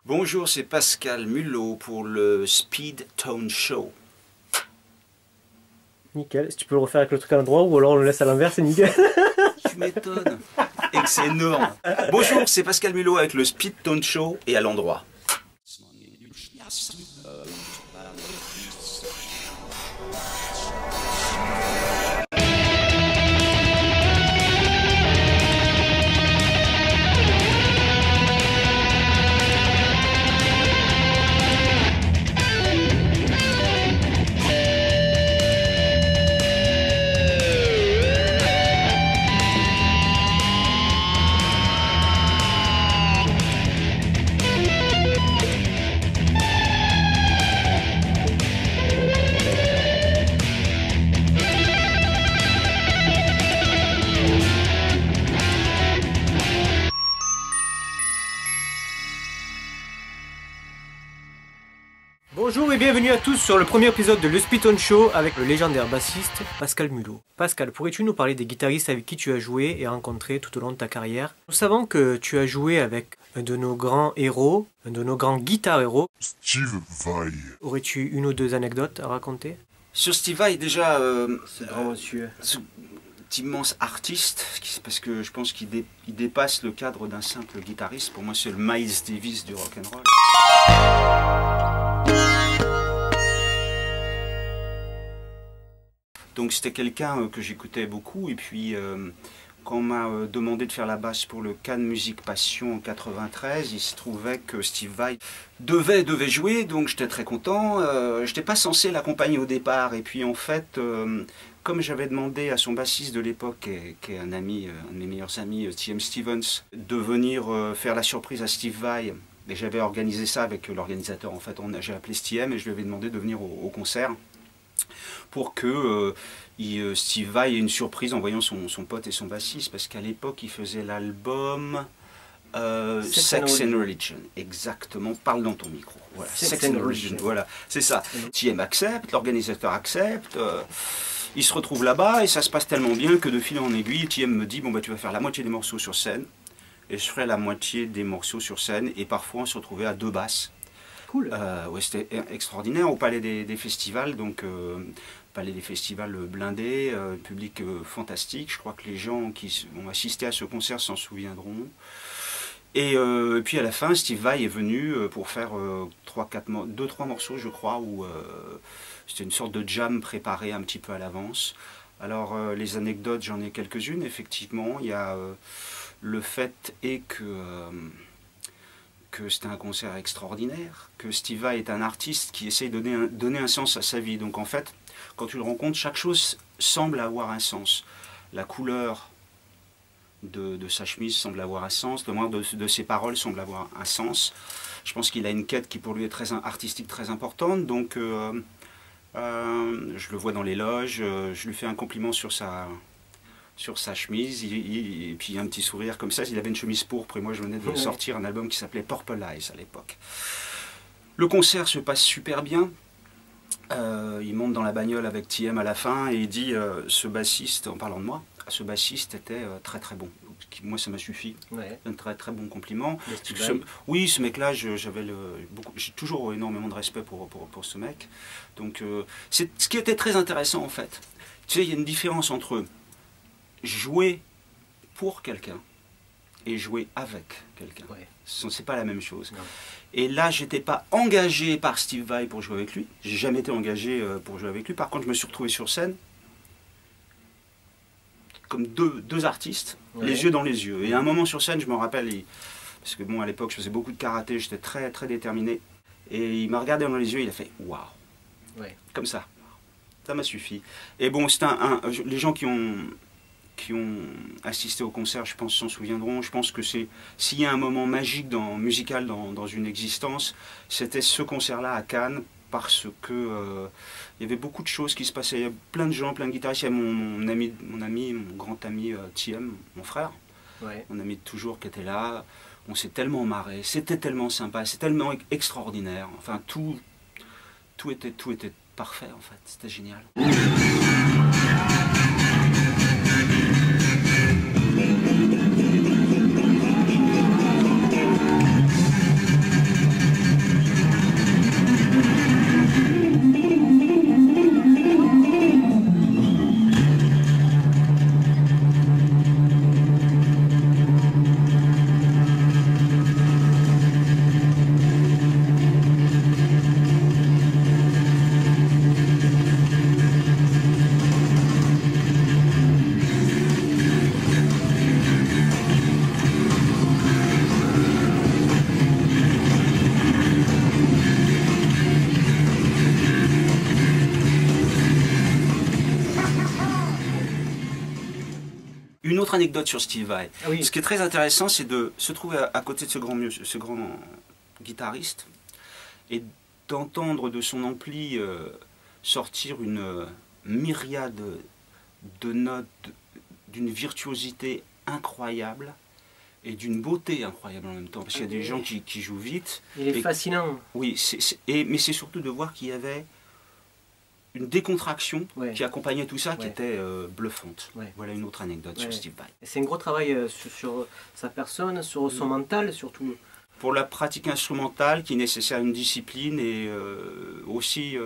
Bonjour, c'est Pascal Mulot pour le Speed Tone Show. Nickel, si tu peux le refaire avec le truc à l'endroit ou alors on le laisse à l'envers, c'est nickel. Tu m'étonnes. Et que c'est énorme. Bonjour, c'est Pascal Mulot avec le Speed Tone Show et à l'endroit. Bonjour et bienvenue à tous sur le premier épisode de Le Speed Tone Show avec le légendaire bassiste Pascal Mulot. Pascal, pourrais-tu nous parler des guitaristes avec qui tu as joué et rencontré tout au long de ta carrière? Nous savons que tu as joué avec un de nos grands héros, un de nos grands guitar-héros, Steve Vai. Aurais-tu une ou deux anecdotes à raconter? Sur Steve Vai, déjà, Ce grand monsieur. cet immense artiste, parce que je pense qu'il dépasse le cadre d'un simple guitariste. Pour moi, c'est le Miles Davis du rock'n'roll. Donc c'était quelqu'un que j'écoutais beaucoup, et puis quand on m'a demandé de faire la basse pour le Cannes Musique Passion en 93, il se trouvait que Steve Vai devait jouer, donc j'étais très content. Je n'étais pas censé l'accompagner au départ, et puis en fait, comme j'avais demandé à son bassiste de l'époque, qui est un ami, un de mes meilleurs amis, T.M. Stevens, de venir faire la surprise à Steve Vai, et j'avais organisé ça avec l'organisateur, en fait, j'ai appelé Steve et je lui avais demandé de venir au concert, pour que Steve Vai ait une surprise en voyant son pote et son bassiste, parce qu'à l'époque il faisait l'album Sex and Religion, exactement, parle dans ton micro, voilà. Sex and Religion, voilà, c'est ça. TM accepte, l'organisateur accepte, il se retrouve là-bas et ça se passe tellement bien que de fil en aiguille, TM me dit, bon bah tu vas faire la moitié des morceaux sur scène, et je ferai la moitié des morceaux sur scène, et parfois on se retrouvait à deux basses. Cool. Ouais, c'était extraordinaire au Palais des Festivals, donc Palais des Festivals blindé, public fantastique. Je crois que les gens qui ont assisté à ce concert s'en souviendront. Et puis à la fin, Steve Vai est venu pour faire 2-3 morceaux, je crois, où c'était une sorte de jam préparé un petit peu à l'avance. Alors les anecdotes, j'en ai quelques-unes, effectivement. Il y a le fait est que c'était un concert extraordinaire, que Steve Vai est un artiste qui essaye de donner un sens à sa vie. Donc en fait, quand tu le rencontres, chaque chose semble avoir un sens. La couleur de sa chemise semble avoir un sens, le moindre de ses paroles semble avoir un sens. Je pense qu'il a une quête qui pour lui est très artistique, très importante. Donc je le vois dans les loges, je lui fais un compliment sur sa chemise, et puis un petit sourire comme ça. Il avait une chemise pourpre et moi je venais de sortir un album qui s'appelait Purple Eyes à l'époque. Le concert se passe super bien. Il monte dans la bagnole avec TM à la fin et il dit ce bassiste, en parlant de moi, ce bassiste était très très bon. Moi ça m'a suffi, Ouais. un très très bon compliment. Oui, ce mec là, j'ai toujours énormément de respect pour ce mec. Donc c'est ce qui était très intéressant en fait. Tu sais, il y a une différence entre jouer pour quelqu'un et jouer avec quelqu'un. Ouais. C'est pas la même chose. Non. Et là, j'étais pas engagé par Steve Vai pour jouer avec lui. J'ai jamais été engagé pour jouer avec lui. Par contre, je me suis retrouvé sur scène comme deux artistes, Ouais. les yeux dans les yeux. Et à un moment sur scène, je me rappelle, parce que bon, à l'époque, je faisais beaucoup de karaté, j'étais très très déterminé. Et il m'a regardé dans les yeux, il a fait waouh, Ouais. comme ça. Ça m'a suffi. Et bon, c'est les gens qui ont assisté au concert, je pense, s'en souviendront. Je pense que s'il y a un moment magique musical dans une existence, c'était ce concert-là à Cannes, parce que il y avait beaucoup de choses qui se passaient. Il y a plein de gens, plein de guitaristes. Il y a mon ami, mon grand ami TM, mon frère, Ouais. mon ami de toujours qui était là. On s'est tellement marré, c'était tellement sympa, c'est tellement extraordinaire. Enfin, tout était parfait en fait, c'était génial. une autre anecdote sur Steve Vai. Ah oui. Ce qui est très intéressant, c'est de se trouver à côté de ce grand guitariste et d'entendre de son ampli sortir une myriade de notes d'une virtuosité incroyable et d'une beauté incroyable en même temps, parce qu'il y a des gens qui jouent vite. Il est fascinant. Oui, mais c'est surtout de voir qu'il y avait une décontraction qui accompagnait tout ça, qui était bluffante. Voilà une autre anecdote sur Steve Vai. C'est un gros travail sur sa personne, sur son mental surtout. Pour la pratique instrumentale qui nécessite une discipline et aussi,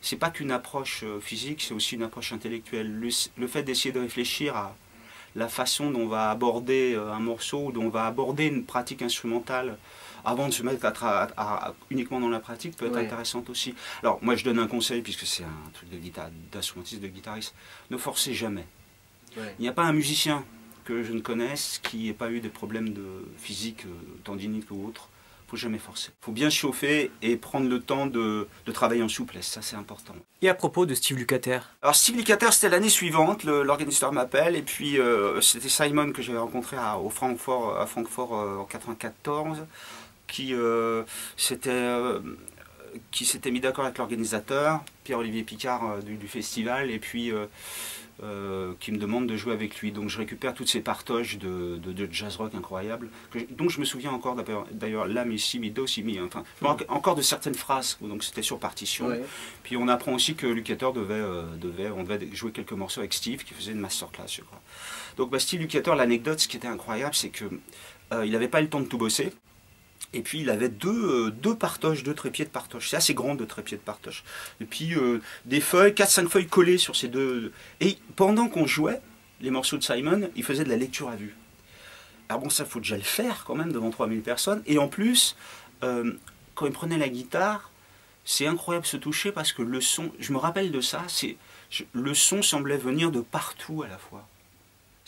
c'est pas qu'une approche physique, c'est aussi une approche intellectuelle. Le fait d'essayer de réfléchir à la façon dont on va aborder un morceau, dont on va aborder une pratique instrumentale avant de se mettre uniquement dans la pratique peut être intéressante aussi. Alors moi je donne un conseil puisque c'est un truc d'instrumentiste, de guitariste, ne forcez jamais. Il n'y a pas un musicien que je ne connaisse qui n'ait pas eu des problèmes de physique, tendinique ou autre. Il ne faut jamais forcer. Il faut bien chauffer et prendre le temps de travailler en souplesse, ça c'est important. Et à propos de Steve Lukather? Alors Steve Lukather, c'était l'année suivante, l'organisateur m'appelle et puis c'était Simon que j'avais rencontré à Francfort en 94 qui s'était mis d'accord avec l'organisateur, Pierre-Olivier Picard du festival, et puis qui me demande de jouer avec lui. Donc je récupère toutes ces partoches de jazz rock incroyables, dont je me souviens encore d'ailleurs, là, mi, si, mi, do, si, mi, enfin, encore de certaines phrases, donc c'était sur partition. Puis on apprend aussi que Lukather on devait jouer quelques morceaux avec Steve, qui faisait une masterclass, je crois. Donc Steve Lukather, l'anecdote, ce qui était incroyable, c'est que il n'avait pas eu le temps de tout bosser. Et puis il avait deux partoches, deux trépieds de partoche. C'est assez grand, deux trépieds de partoche. Et puis des feuilles, 4-5 feuilles collées sur ces deux. Et pendant qu'on jouait les morceaux de Simon, il faisait de la lecture à vue. Alors bon, ça faut déjà le faire quand même devant 3000 personnes. Et en plus, quand il prenait la guitare, c'est incroyable se toucher parce que le son, je me rappelle de ça, le son semblait venir de partout à la fois.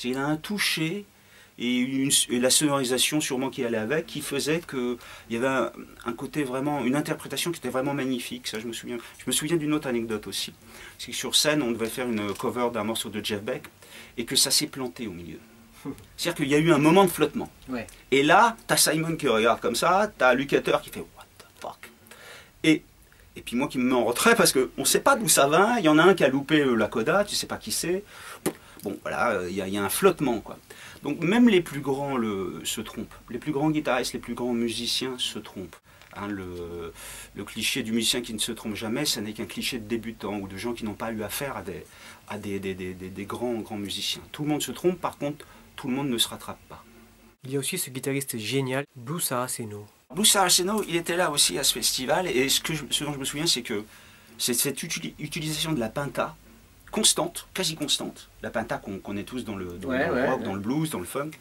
Il a un toucher. Et la sonorisation sûrement qui allait avec, qui faisait qu'il y avait un côté vraiment, une interprétation qui était vraiment magnifique. Ça, je me souviens d'une autre anecdote aussi. C'est que sur scène, on devait faire une cover d'un morceau de Jeff Beck et que ça s'est planté au milieu. C'est-à-dire qu'il y a eu un moment de flottement. Et là, t'as Simon qui regarde comme ça, t'as Lukather qui fait what the fuck. Et puis moi qui me mets en retrait parce qu'on ne sait pas d'où ça va. Il y en a un qui a loupé la coda, tu sais pas qui c'est. Bon, voilà, il y a un flottement, quoi. Donc même les plus grands se trompent. Les plus grands guitaristes, les plus grands musiciens se trompent. Hein, le cliché du musicien qui ne se trompe jamais, ça n'est qu'un cliché de débutant ou de gens qui n'ont pas eu affaire à des grands musiciens. Tout le monde se trompe, par contre, tout le monde ne se rattrape pas. Il y a aussi ce guitariste génial, Blue Saraceno. Blue Saraceno, il était là aussi à ce festival, et ce dont je me souviens, c'est que c'est cette utilisation de la pinta, constante, quasi constante, la pinta qu'on connaît tous dans le rock, dans le blues, dans le funk,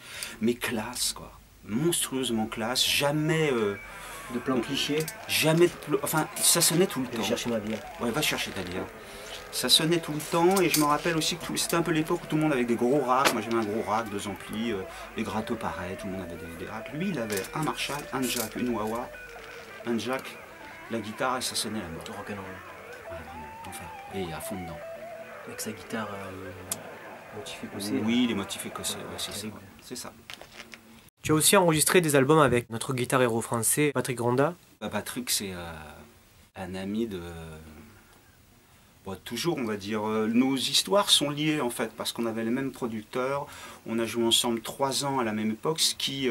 mais classe, quoi, monstrueusement classe, jamais de plan cliché, jamais enfin ça sonnait tout le temps. Va chercher ma bière. Ouais, va chercher ta bière. Ça sonnait tout le temps et je me rappelle aussi que c'était un peu l'époque où tout le monde avait des gros racks. Moi j'avais un gros rack, 2 amplis, les gratos pareil, tout le monde avait des racks. Lui il avait un Marshall, un Jack, une wah-wah, un Jack, la guitare et ça sonnait à mort. Rock'n'roll. Ouais, vraiment, enfin, et à fond dedans. Avec sa guitare motif écossais. Oui, les motifs écossais, c'est ça. Tu as aussi enregistré des albums avec notre guitar héros français, Patrick Ronda. Patrick, c'est un ami de... Bon, toujours, on va dire. Nos histoires sont liées, en fait, parce qu'on avait les mêmes producteurs. On a joué ensemble 3 ans à la même époque, ce qui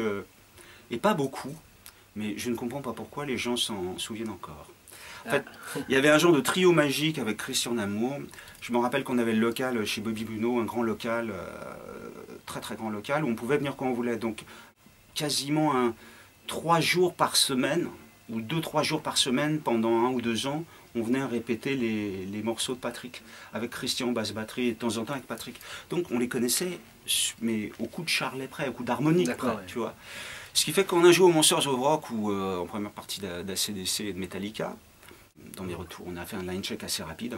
est pas beaucoup, mais je ne comprends pas pourquoi les gens s'en souviennent encore. En fait, il y avait un genre de trio magique avec Christian Amour. Je me rappelle qu'on avait le local chez Bobby Bruno, un grand local, très très grand local, où on pouvait venir quand on voulait. Donc quasiment 3 jours par semaine, ou 2-3 jours par semaine, pendant 1 ou 2 ans, on venait répéter les morceaux de Patrick, avec Christian basse batterie, et de temps en temps avec Patrick. Donc on les connaissait, mais au coup de charlet près, au coup d'harmonique près, tu vois. Ce qui fait qu'on a joué au Monsters of Rock, ou en première partie d'ACDC et de Metallica. Dans mes retours, on a fait un line check assez rapide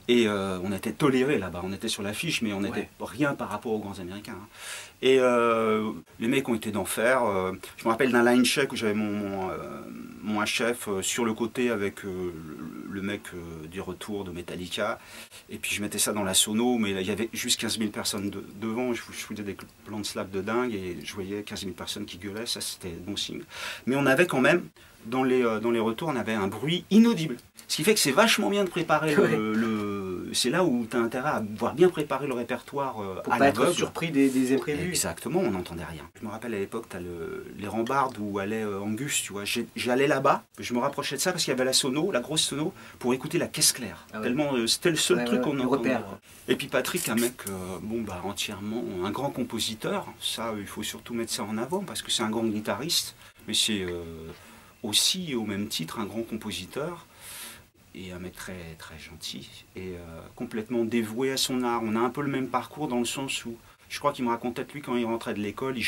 et on était toléré là-bas, on était sur l'affiche mais on n'était rien par rapport aux grands américains. Et les mecs ont été d'enfer. Je me rappelle d'un line check où j'avais mon HF sur le côté avec le mec du retour de Metallica. Et puis je mettais ça dans la sono, mais là, il y avait juste 15 000 personnes devant. Je faisais des plans de slap de dingue et je voyais 15 000 personnes qui gueulaient. Ça, c'était bon signe. Mais on avait quand même, dans les retours, on avait un bruit inaudible. Ce qui fait que c'est vachement bien de préparer c'est là où tu as intérêt à avoir bien préparé le répertoire pour à pas être l'aveugle. surpris des imprévus. Exactement, on n'entendait rien. Je me rappelle à l'époque, tu as les rambardes où allait Angus, tu vois. J'allais là-bas, je me rapprochais de ça parce qu'il y avait la sono, la grosse sono, pour écouter la caisse claire. Ah ouais. Tellement c'était le seul truc qu'on entendait. Repère. Et puis Patrick, un mec entièrement, un grand compositeur, ça il faut surtout mettre ça en avant parce que c'est un grand guitariste, mais c'est aussi au même titre un grand compositeur. Et un mec très, très gentil et complètement dévoué à son art. On a un peu le même parcours dans le sens où je crois qu'il me racontait que lui, quand il rentrait de l'école, il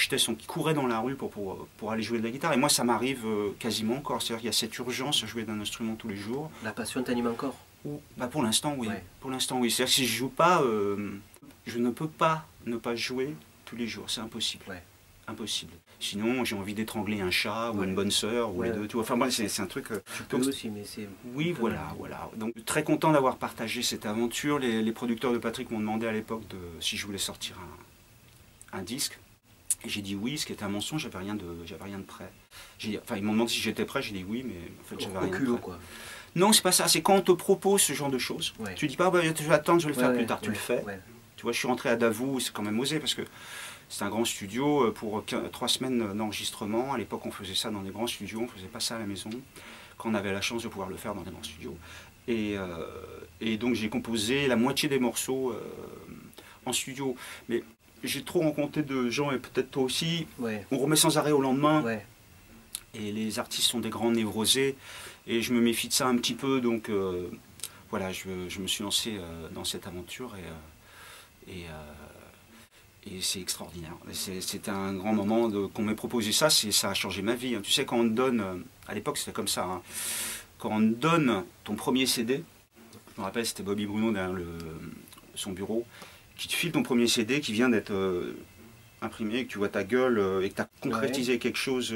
courait dans la rue pour aller jouer de la guitare. Et moi, ça m'arrive quasiment encore. C'est-à-dire qu'il y a cette urgence à jouer d'un instrument tous les jours. La passion t'anime encore? Pour l'instant, oui. Ouais. Pour l'instant, oui. C'est-à-dire que si je joue pas, je ne peux pas ne pas jouer tous les jours. C'est impossible. Ouais. Impossible. Sinon, j'ai envie d'étrangler un chat ou une bonne sœur ou les deux. Tu vois. Enfin, moi, c'est un truc. Tu peux aussi, mais c'est. Oui, voilà. Donc, très content d'avoir partagé cette aventure. Les producteurs de Patrick m'ont demandé à l'époque si je voulais sortir un disque. Et j'ai dit oui, ce qui était un mensonge. J'avais rien de prêt. Ils m'ont demandé si j'étais prêt. J'ai dit oui, mais en fait, j'avais rien de prêt. Quoi. Non, c'est pas ça. C'est quand on te propose ce genre de choses. Ouais. Tu dis pas, je vais attendre, je vais le faire plus tard. Tu le fais. Ouais. Tu vois, je suis rentré à Davout. C'est quand même osé parce que c'est un grand studio pour 3 semaines d'enregistrement. À l'époque, on faisait ça dans des grands studios, on ne faisait pas ça à la maison, quand on avait la chance de pouvoir le faire dans des grands studios. Et donc j'ai composé la moitié des morceaux en studio. Mais j'ai trop rencontré de gens, et peut-être toi aussi, on remet sans arrêt au lendemain. Ouais. Et les artistes sont des grands névrosés, et je me méfie de ça un petit peu, donc voilà, je me suis lancé dans cette aventure, et c'est extraordinaire. C'était un grand moment qu'on m'ait proposé ça, ça a changé ma vie. Tu sais, quand on te donne, à l'époque c'était comme ça, hein, quand on te donne ton premier CD, je me rappelle c'était Bobby Bruno derrière son bureau, qui te file ton premier CD, qui vient d'être imprimé, que tu vois ta gueule et que tu as concrétisé quelque chose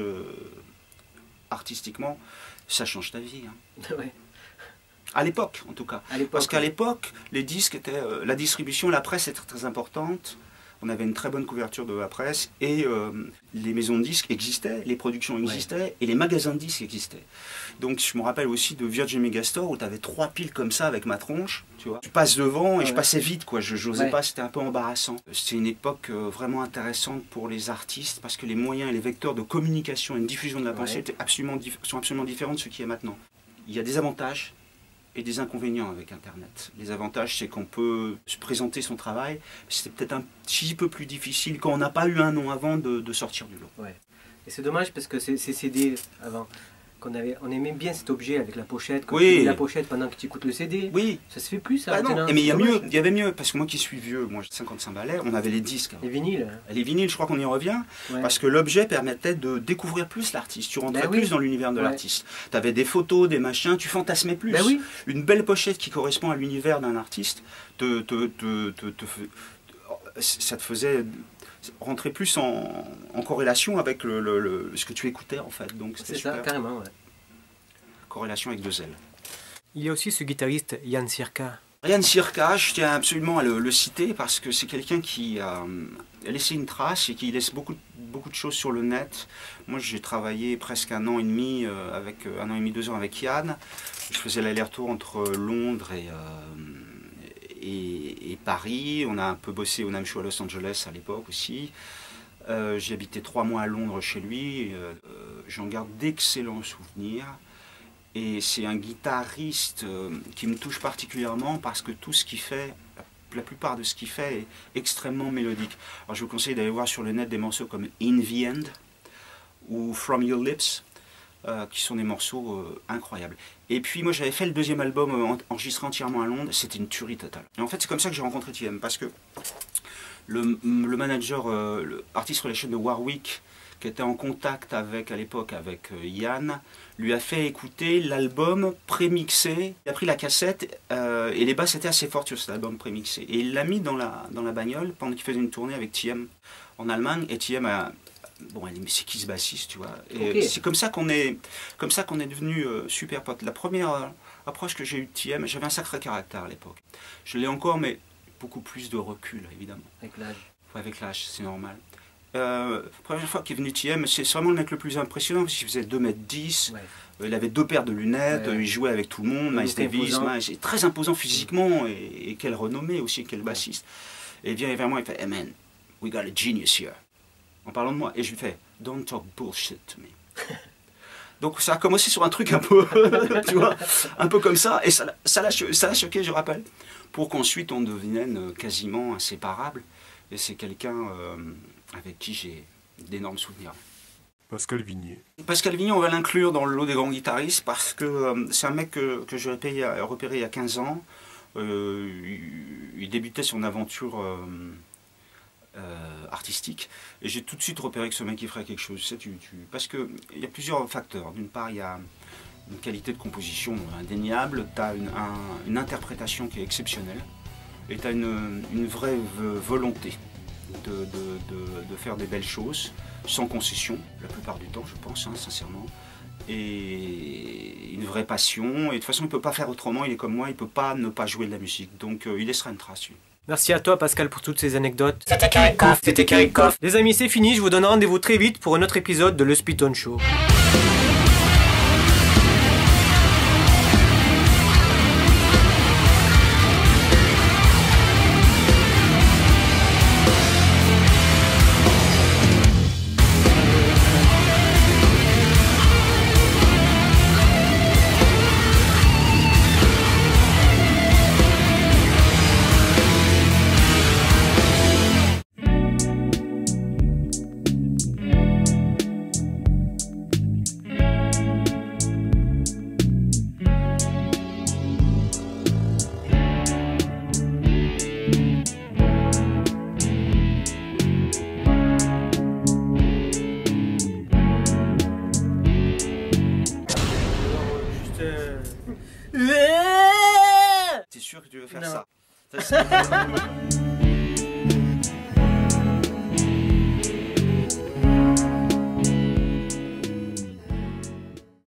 artistiquement, ça change ta vie. Hein. Ouais. À l'époque, en tout cas. Parce qu'à l'époque, les disques étaient, la distribution, la presse était très importante. On avait une très bonne couverture de la presse et les maisons de disques existaient, les productions existaient et les magasins de disques existaient. Donc je me rappelle aussi de Virgin Megastore où tu avais 3 piles comme ça avec ma tronche, tu vois. Tu passes devant et je passais vite, quoi. Je n'osais pas, c'était un peu embarrassant. C'était une époque vraiment intéressante pour les artistes parce que les moyens et les vecteurs de communication et de diffusion de la pensée sont absolument différents de ce qu'il y a maintenant. Il y a des avantages et des inconvénients avec Internet. Les avantages, c'est qu'on peut se présenter son travail. C'est peut-être un petit peu plus difficile quand on n'a pas eu un nom avant de sortir du lot. Ouais. Et c'est dommage parce que ces CD avant, on aimait bien cet objet avec la pochette, quand tu mets la pochette pendant que tu écoutes le CD. Oui. Ça se fait plus ça. Non. Mais il y avait mieux, parce que moi qui suis vieux, moi j'ai 55 balais, on avait les disques. Les vinyles. Les vinyles, je crois qu'on y revient, parce que l'objet permettait de découvrir plus l'artiste. Tu rentrais plus dans l'univers de l'artiste. Tu avais des photos, des machins, tu fantasmais plus. Une belle pochette qui correspond à l'univers d'un artiste, ça te faisait rentrer plus en corrélation avec ce que tu écoutais en fait. C'est ça, carrément, ouais. Corrélation avec 2 L. Il y a aussi ce guitariste Jan Sirka. Jan Sirka, je tiens absolument à le citer parce que c'est quelqu'un qui a laissé une trace et qui laisse beaucoup de choses sur le net. Moi j'ai travaillé presque 1 an et demi, 1 an et demi, 2 ans avec Yann. Je faisais l'aller-retour entre Londres et Paris. On a un peu bossé au NAMM Show à Los Angeles à l'époque aussi. J'ai habité 3 mois à Londres chez lui. J'en garde d'excellents souvenirs. Et c'est un guitariste qui me touche particulièrement parce que tout ce qu'il fait, la plupart de ce qu'il fait est extrêmement mélodique. Alors je vous conseille d'aller voir sur le net des morceaux comme In the End ou From Your Lips, qui sont des morceaux incroyables. Et puis moi j'avais fait le 2e album enregistré entièrement à Londres, c'était une tuerie totale. Et en fait c'est comme ça que j'ai rencontré TM, parce que le manager, le Artist Relation de Warwick, qui était en contact à l'époque avec Yann, lui a fait écouter l'album prémixé. Il a pris la cassette et les basses étaient assez fortes sur cet album prémixé. Et il l'a mis dans la bagnole pendant qu'il faisait une tournée avec TM en Allemagne. Et TM bon, elle dit mais c'est qui ce bassiste, tu vois. Et Ok. c'est comme ça qu'on est devenus super potes. La première approche que j'ai eue de TM, j'avais un sacré caractère à l'époque. Je l'ai encore, mais beaucoup plus de recul, évidemment. Avec l'âge. Ouais, avec l'âge, c'est normal. Première fois qu'il est venu TM, c'est vraiment le mec le plus impressionnant parce qu'il faisait 2,10 m. Ouais. Il avait 2 paires de lunettes, Ouais. Il jouait avec tout le monde, Miles Davis, c'est très imposant physiquement et quelle renommée aussi, quel bassiste. Et il vient vers moi, il fait hey man, we got a genius here. En parlant de moi. Et je lui fais don't talk bullshit to me. Donc ça a commencé sur un truc un peu, tu vois, un peu comme ça. Et ça l'a choqué, je rappelle. Pour qu'ensuite on devienne quasiment inséparables. Et c'est quelqu'un avec qui j'ai d'énormes souvenirs. Pascal Vignier. Pascal Vignier, on va l'inclure dans le lot des grands guitaristes parce que c'est un mec que j'ai repéré il y a 15 ans. Il débutait son aventure artistique et j'ai tout de suite repéré que ce mec il ferait quelque chose. Tu sais, parce qu'il y a plusieurs facteurs. D'une part, il y a une qualité de composition indéniable, tu as une interprétation qui est exceptionnelle et tu as une vraie volonté de faire des belles choses, sans concession, la plupart du temps, je pense, sincèrement. Et une vraie passion. Et de toute façon, il ne peut pas faire autrement, il est comme moi, il ne peut pas ne pas jouer de la musique. Donc il laissera une trace, lui. Merci à toi Pascal pour toutes ces anecdotes. C'était Kerikov. Les amis, c'est fini, je vous donne rendez-vous très vite pour un autre épisode de Le Spit On Show. T'es sûr que tu veux faire Non. ça?